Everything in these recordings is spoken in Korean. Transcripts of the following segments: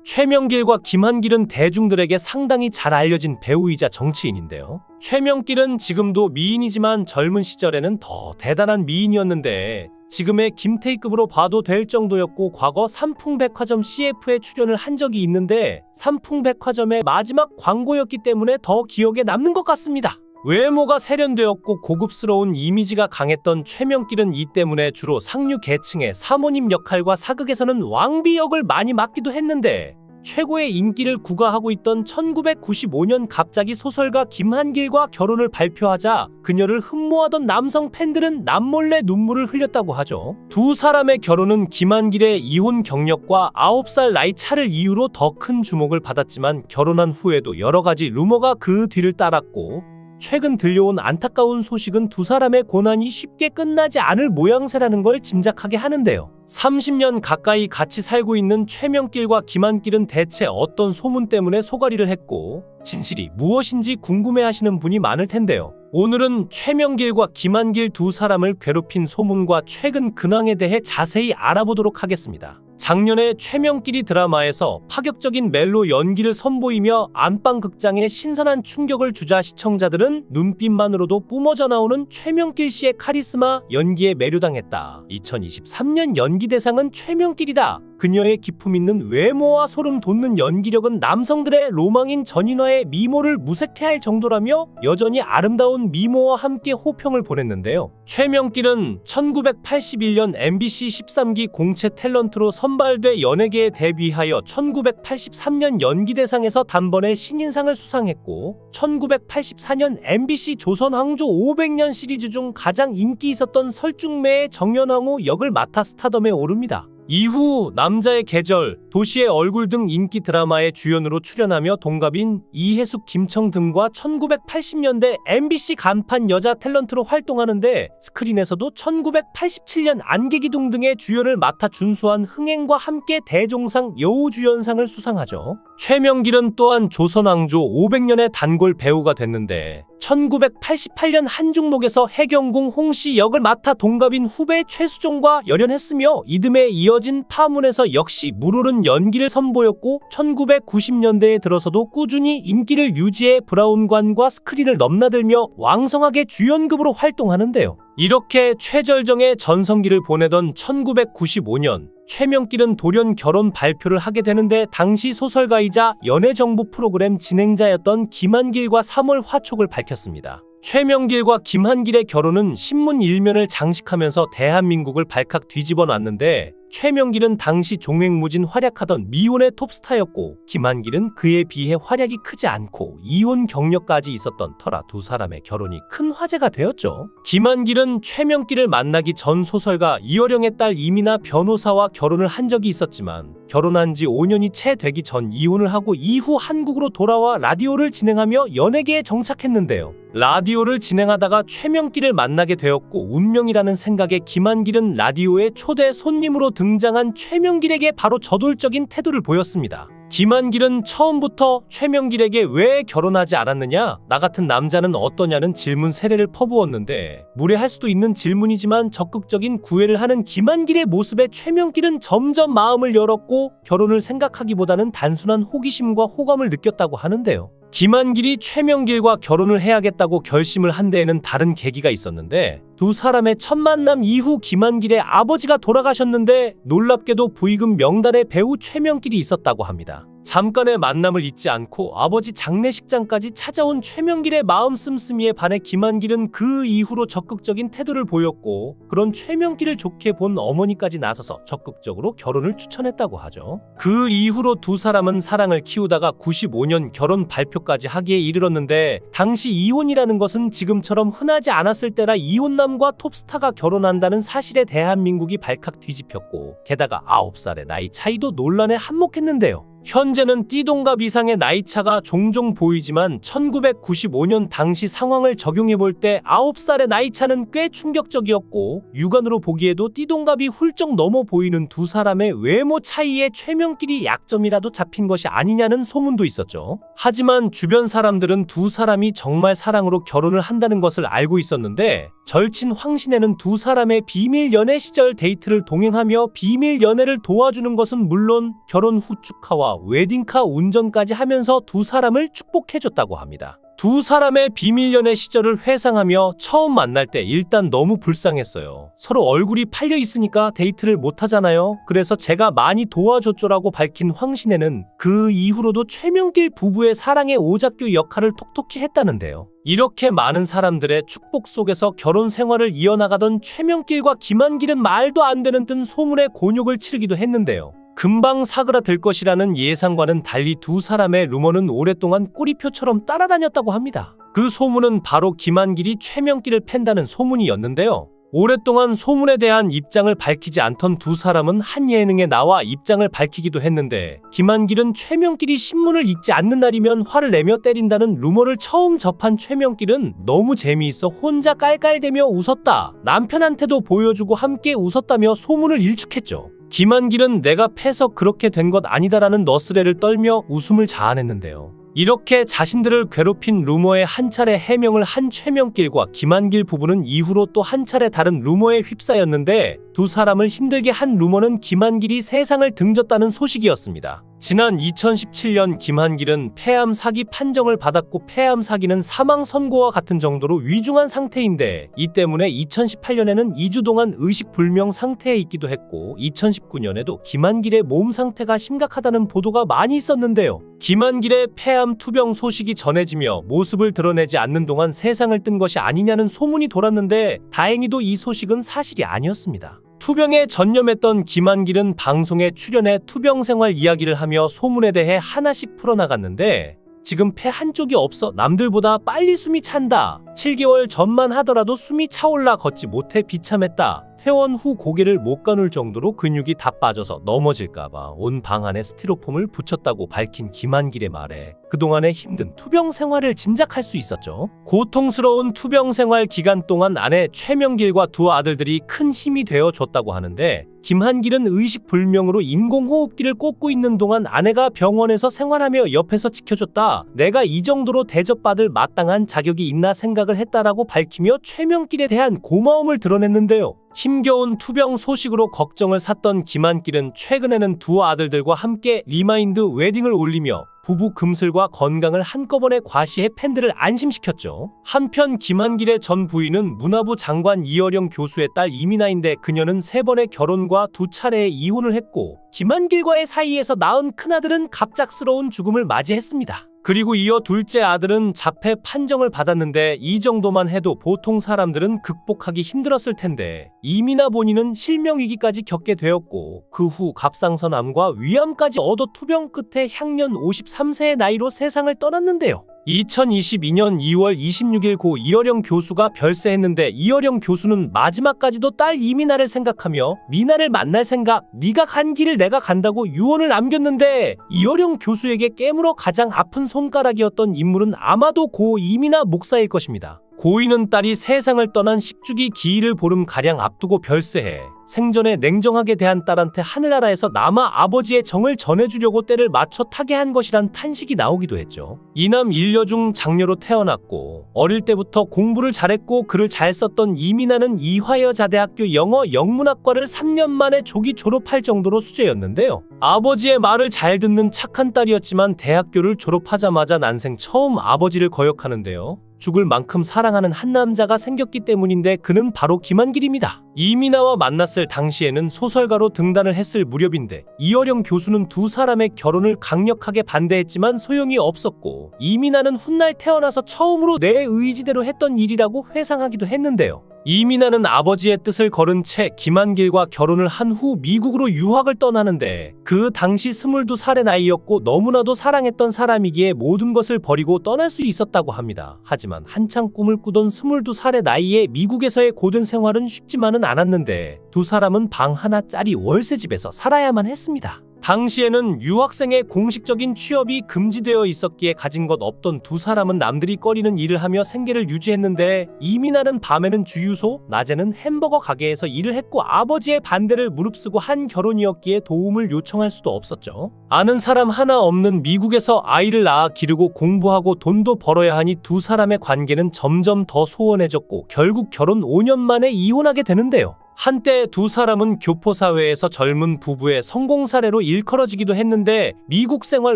최명길과 김한길은 대중들에게 상당히 잘 알려진 배우이자 정치인인데요. 최명길은 지금도 미인이지만 젊은 시절에는 더 대단한 미인이었는데 지금의 김태희급으로 봐도 될 정도였고 과거 삼풍백화점 CF에 출연을 한 적이 있는데 삼풍백화점의 마지막 광고였기 때문에 더 기억에 남는 것 같습니다. 외모가 세련되었고 고급스러운 이미지가 강했던 최명길은 이 때문에 주로 상류 계층의 사모님 역할과 사극에서는 왕비 역을 많이 맡기도 했는데 최고의 인기를 구가하고 있던 1995년 갑자기 소설가 김한길과 결혼을 발표하자 그녀를 흠모하던 남성 팬들은 남몰래 눈물을 흘렸다고 하죠. 두 사람의 결혼은 김한길의 이혼 경력과 9살 나이 차를 이유로 더 큰 주목을 받았지만 결혼한 후에도 여러 가지 루머가 그 뒤를 따랐고 최근 들려온 안타까운 소식은 두 사람의 고난이 쉽게 끝나지 않을 모양새라는 걸 짐작하게 하는데요. 30년 가까이 같이 살고 있는 최명길과 김한길은 대체 어떤 소문 때문에 소가리를 했고 진실이 무엇인지 궁금해하시는 분이 많을 텐데요. 오늘은 최명길과 김한길 두 사람을 괴롭힌 소문과 최근 근황에 대해 자세히 알아보도록 하겠습니다. 작년에 최명길이 드라마에서 파격적인 멜로 연기를 선보이며 안방극장에 신선한 충격을 주자 시청자들은 눈빛만으로도 뿜어져 나오는 최명길 씨의 카리스마 연기에 매료당했다. 2023년 연기대상은 최명길이다. 그녀의 기품 있는 외모와 소름 돋는 연기력은 남성들의 로망인 전인화의 미모를 무색해 할 정도라며 여전히 아름다운 미모와 함께 호평을 보냈는데요. 최명길은 1981년 MBC 13기 공채 탤런트로 선발돼 연예계에 데뷔하여 1983년 연기대상에서 단번에 신인상을 수상했고 1984년 MBC 조선 황조 500년 시리즈 중 가장 인기 있었던 설중매의 정연황후 역을 맡아 스타덤에 오릅니다. 이후 남자의 계절, 도시의 얼굴 등 인기 드라마의 주연으로 출연하며 동갑인 이혜숙, 김청 등과 1980년대 MBC 간판 여자 탤런트로 활동하는데 스크린에서도 1987년 안개기둥 등의 주연을 맡아 준수한 흥행과 함께 대종상 여우주연상을 수상하죠. 최명길은 또한 조선왕조 500년의 단골 배우가 됐는데 1988년 한중목에서 해경궁 홍씨 역을 맡아 동갑인 후배 최수종과 열연했으며 이듬해 이어진 파문에서 역시 물오른 연기를 선보였고 1990년대에 들어서도 꾸준히 인기를 유지해 브라운관과 스크린을 넘나들며 왕성하게 주연급으로 활동하는데요. 이렇게 최절정의 전성기를 보내던 1995년 최명길은 돌연 결혼 발표를 하게 되는데 당시 소설가이자 연애정보 프로그램 진행자였던 김한길과 3월 화촉을 밝혔습니다. 최명길과 김한길의 결혼은 신문 일면을 장식하면서 대한민국을 발칵 뒤집어 놨는데 최명길은 당시 종횡무진 활약하던 미혼의 톱스타였고 김한길은 그에 비해 활약이 크지 않고 이혼 경력까지 있었던 터라 두 사람의 결혼이 큰 화제가 되었죠. 김한길은 최명길을 만나기 전 소설가 이어령의 딸 이미나 변호사와 결혼을 한 적이 있었지만 결혼한 지 5년이 채 되기 전 이혼을 하고 이후 한국으로 돌아와 라디오를 진행하며 연예계에 정착했는데요. 라디오를 진행하다가 최명길을 만나게 되었고 운명이라는 생각에 김한길은 라디오의 초대 손님으로 등장한 최명길에게 바로 저돌적인 태도를 보였습니다. 김한길은 처음부터 최명길에게 왜 결혼하지 않았느냐, 나 같은 남자는 어떠냐는 질문 세례를 퍼부었는데 무례할 수도 있는 질문이지만 적극적인 구애를 하는 김한길의 모습에 최명길은 점점 마음을 열었고 결혼을 생각하기보다는 단순한 호기심과 호감을 느꼈다고 하는데요. 김한길이 최명길과 결혼을 해야겠다고 결심을 한 데에는 다른 계기가 있었는데 두 사람의 첫 만남 이후 김한길의 아버지가 돌아가셨는데 놀랍게도 부의금 명단에 배우 최명길이 있었다고 합니다. 잠깐의 만남을 잊지 않고 아버지 장례식장까지 찾아온 최명길의 마음 씀씀이에 반해 김한길은 그 이후로 적극적인 태도를 보였고 그런 최명길을 좋게 본 어머니까지 나서서 적극적으로 결혼을 추천했다고 하죠. 그 이후로 두 사람은 사랑을 키우다가 95년 결혼 발표까지 하기에 이르렀는데 당시 이혼이라는 것은 지금처럼 흔하지 않았을 때라 이혼남과 톱스타가 결혼한다는 사실에 대한민국이 발칵 뒤집혔고 게다가 9살의 나이 차이도 논란에 한몫했는데요. 현재는 띠동갑 이상의 나이차가 종종 보이지만 1995년 당시 상황을 적용해볼 때 9살의 나이차는 꽤 충격적이었고 육안으로 보기에도 띠동갑이 훌쩍 넘어 보이는 두 사람의 외모 차이에 최명길이 약점이라도 잡힌 것이 아니냐는 소문도 있었죠. 하지만 주변 사람들은 두 사람이 정말 사랑으로 결혼을 한다는 것을 알고 있었는데 절친 황신혜는 두 사람의 비밀 연애 시절 데이트를 동행하며 비밀 연애를 도와주는 것은 물론 결혼 후 축하와 웨딩과 웨딩카 운전까지 하면서 두 사람을 축복해줬다고 합니다. 두 사람의 비밀 연애 시절을 회상하며 처음 만날 때 일단 너무 불쌍했어요. 서로 얼굴이 팔려 있으니까 데이트를 못 하잖아요. 그래서 제가 많이 도와줬죠라고 밝힌 황신혜는 그 이후로도 최명길 부부의 사랑의 오작교 역할을 톡톡히 했다는데요. 이렇게 많은 사람들의 축복 속에서 결혼 생활을 이어나가던 최명길과 김한길은 말도 안 되는 뜬 소문에 곤욕을 치르기도 했는데요. 금방 사그라들 것이라는 예상과는 달리 두 사람의 루머는 오랫동안 꼬리표처럼 따라다녔다고 합니다. 그 소문은 바로 김한길이 최명길을 팬다는 소문이었는데요. 오랫동안 소문에 대한 입장을 밝히지 않던 두 사람은 한 예능에 나와 입장을 밝히기도 했는데 김한길은 최명길이 신문을 읽지 않는 날이면 화를 내며 때린다는 루머를 처음 접한 최명길은 너무 재미있어 혼자 깔깔대며 웃었다. 남편한테도 보여주고 함께 웃었다며 소문을 일축했죠. 김한길은 내가 패서 그렇게 된 것 아니다라는 너스레를 떨며 웃음을 자아냈는데요. 이렇게 자신들을 괴롭힌 루머에 한 차례 해명을 한 최명길과 김한길 부부는 이후로 또 한 차례 다른 루머에 휩싸였는데 두 사람을 힘들게 한 루머는 김한길이 세상을 등졌다는 소식이었습니다. 지난 2017년 김한길은 폐암 사기 판정을 받았고 폐암 사기는 사망 선고와 같은 정도로 위중한 상태인데 이 때문에 2018년에는 2주 동안 의식불명 상태에 있기도 했고 2019년에도 김한길의 몸 상태가 심각하다는 보도가 많이 있었는데요. 김한길의 폐암 투병 소식이 전해지며 모습을 드러내지 않는 동안 세상을 뜬 것이 아니냐는 소문이 돌았는데 다행히도 이 소식은 사실이 아니었습니다. 투병에 전념했던 김한길은 방송에 출연해 투병 생활 이야기를 하며 소문에 대해 하나씩 풀어나갔는데 지금 폐 한쪽이 없어 남들보다 빨리 숨이 찬다. 7개월 전만 하더라도 숨이 차올라 걷지 못해 비참했다. 퇴원 후 고개를 못 가눌 정도로 근육이 다 빠져서 넘어질까봐 온 방 안에 스티로폼을 붙였다고 밝힌 김한길의 말에 그동안의 힘든 투병 생활을 짐작할 수 있었죠. 고통스러운 투병 생활 기간 동안 아내 최명길과 두 아들들이 큰 힘이 되어줬다고 하는데 김한길은 의식불명으로 인공호흡기를 꽂고 있는 동안 아내가 병원에서 생활하며 옆에서 지켜줬다. 내가 이 정도로 대접받을 마땅한 자격이 있나 생각을 했다라고 밝히며 최명길에 대한 고마움을 드러냈는데요. 힘겨운 투병 소식으로 걱정을 샀던 김한길은 최근에는 두 아들들과 함께 리마인드 웨딩을 올리며 부부 금슬과 건강을 한꺼번에 과시해 팬들을 안심시켰죠. 한편 김한길의 전 부인은 문화부 장관 이어령 교수의 딸 이민아인데 그녀는 3번의 결혼과 2차례의 이혼을 했고 김한길과의 사이에서 낳은 큰아들은 갑작스러운 죽음을 맞이했습니다. 그리고 이어 둘째 아들은 자폐 판정을 받았는데 이 정도만 해도 보통 사람들은 극복하기 힘들었을 텐데 이민아 본인은 실명위기까지 겪게 되었고 그 후 갑상선암과 위암까지 얻어 투병 끝에 향년 53세의 나이로 세상을 떠났는데요. 2022년 2월 26일 고 이어령 교수가 별세했는데 이어령 교수는 마지막까지도 딸 이민아를 생각하며 미나를 만날 생각, 네가 간 길을 내가 간다고 유언을 남겼는데 이어령 교수에게 깨물어 가장 아픈 손가락이었던 인물은 아마도 고 이민아 목사일 것입니다. 고인은 딸이 세상을 떠난 10주기 기일을 보름가량 앞두고 별세해 생전에 냉정하게 대한 딸한테 하늘나라에서 남아 아버지의 정을 전해주려고 때를 맞춰 타게 한 것이란 탄식이 나오기도 했죠. 이남 일녀중 장녀로 태어났고 어릴 때부터 공부를 잘했고 글을 잘 썼던 이민아는 이화여자대학교 영어 영문학과를 3년 만에 조기 졸업할 정도로 수재였는데요. 아버지의 말을 잘 듣는 착한 딸이었지만 대학교를 졸업하자마자 난생 처음 아버지를 거역하는데요. 죽을 만큼 사랑하는 한 남자가 생겼기 때문인데 그는 바로 김한길입니다. 이민아와 만났을 당시에는 소설가로 등단을 했을 무렵인데 이어령 교수는 두 사람의 결혼을 강력하게 반대했지만 소용이 없었고 이민아는 훗날 태어나서 처음으로 내 의지대로 했던 일이라고 회상하기도 했는데요. 이민아는 아버지의 뜻을 거른 채 김한길과 결혼을 한 후 미국으로 유학을 떠나는데 그 당시 22살의 나이였고 너무나도 사랑했던 사람이기에 모든 것을 버리고 떠날 수 있었다고 합니다. 하지만 한창 꿈을 꾸던 22살의 나이에 미국에서의 고된 생활은 쉽지만은 않았는데 두 사람은 방 하나짜리 월세집에서 살아야만 했습니다. 당시에는 유학생의 공식적인 취업이 금지되어 있었기에 가진 것 없던 두 사람은 남들이 꺼리는 일을 하며 생계를 유지했는데 이민아는 밤에는 주유소, 낮에는 햄버거 가게에서 일을 했고 아버지의 반대를 무릅쓰고 한 결혼이었기에 도움을 요청할 수도 없었죠. 아는 사람 하나 없는 미국에서 아이를 낳아 기르고 공부하고 돈도 벌어야 하니 두 사람의 관계는 점점 더 소원해졌고 결국 결혼 5년 만에 이혼하게 되는데요. 한때 두 사람은 교포사회에서 젊은 부부의 성공 사례로 일컬어지기도 했는데 미국 생활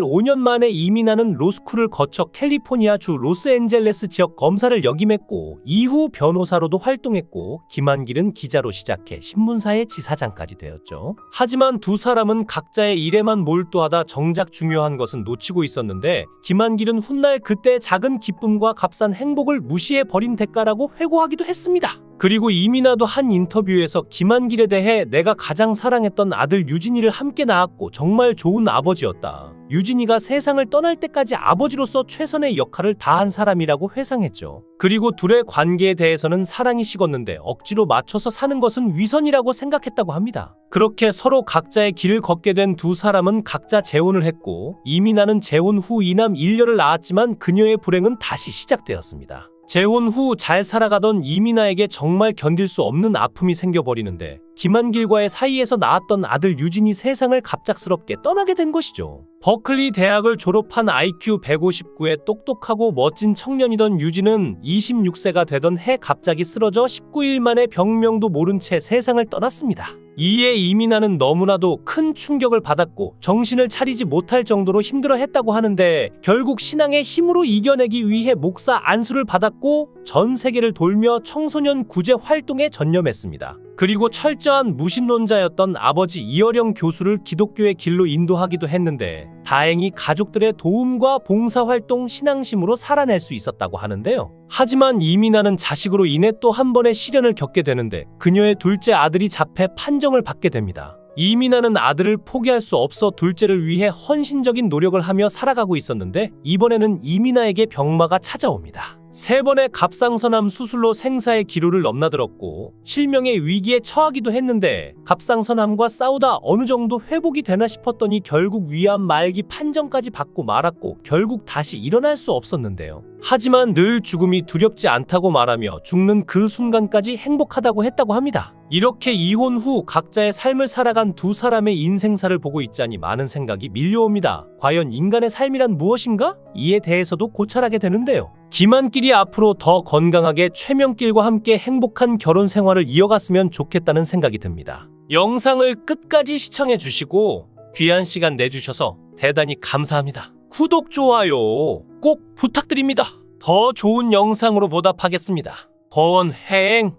5년 만에 이민하는 로스쿨을 거쳐 캘리포니아주 로스앤젤레스 지역 검사를 역임했고 이후 변호사로도 활동했고 김한길은 기자로 시작해 신문사의 지사장까지 되었죠. 하지만 두 사람은 각자의 일에만 몰두하다 정작 중요한 것은 놓치고 있었는데 김한길은 훗날 그때 작은 기쁨과 값싼 행복을 무시해버린 대가라고 회고하기도 했습니다. 그리고 이민아도 한 인터뷰에서 김한길에 대해 내가 가장 사랑했던 아들 유진이를 함께 낳았고 정말 좋은 아버지였다. 유진이가 세상을 떠날 때까지 아버지로서 최선의 역할을 다한 사람이라고 회상했죠. 그리고 둘의 관계에 대해서는 사랑이 식었는데 억지로 맞춰서 사는 것은 위선이라고 생각했다고 합니다. 그렇게 서로 각자의 길을 걷게 된 두 사람은 각자 재혼을 했고 이민아는 재혼 후 이남 1녀를 낳았지만 그녀의 불행은 다시 시작되었습니다. 재혼 후 잘 살아가던 이민아에게 정말 견딜 수 없는 아픔이 생겨버리는데 김한길과의 사이에서 낳았던 아들 유진이 세상을 갑작스럽게 떠나게 된 것이죠. 버클리 대학을 졸업한 IQ 159의 똑똑하고 멋진 청년이던 유진은 26세가 되던 해 갑자기 쓰러져 19일 만에 병명도 모른 채 세상을 떠났습니다. 이에 이민아는 너무나도 큰 충격을 받았고 정신을 차리지 못할 정도로 힘들어했다고 하는데 결국 신앙의 힘으로 이겨내기 위해 목사 안수를 받았고 전 세계를 돌며 청소년 구제 활동에 전념했습니다. 그리고 철저한 무신론자였던 아버지 이어령 교수를 기독교의 길로 인도하기도 했는데 다행히 가족들의 도움과 봉사활동 신앙심으로 살아낼 수 있었다고 하는데요. 하지만 이민아는 자식으로 인해 또 한 번의 시련을 겪게 되는데 그녀의 둘째 아들이 잡혀 판정을 받게 됩니다. 이민아는 아들을 포기할 수 없어 둘째를 위해 헌신적인 노력을 하며 살아가고 있었는데 이번에는 이민아에게 병마가 찾아옵니다. 3번의 갑상선암 수술로 생사의 기로를 넘나들었고 실명의 위기에 처하기도 했는데 갑상선암과 싸우다 어느 정도 회복이 되나 싶었더니 결국 위암 말기 판정까지 받고 말았고 결국 다시 일어날 수 없었는데요. 하지만 늘 죽음이 두렵지 않다고 말하며 죽는 그 순간까지 행복하다고 했다고 합니다. 이렇게 이혼 후 각자의 삶을 살아간 두 사람의 인생사를 보고 있자니 많은 생각이 밀려옵니다. 과연 인간의 삶이란 무엇인가? 이에 대해서도 고찰하게 되는데요. 김한길이 앞으로 더 건강하게 최명길과 함께 행복한 결혼 생활을 이어갔으면 좋겠다는 생각이 듭니다. 영상을 끝까지 시청해 주시고 귀한 시간 내주셔서 대단히 감사합니다. 구독, 좋아요 꼭 부탁드립니다. 더 좋은 영상으로 보답하겠습니다. 권행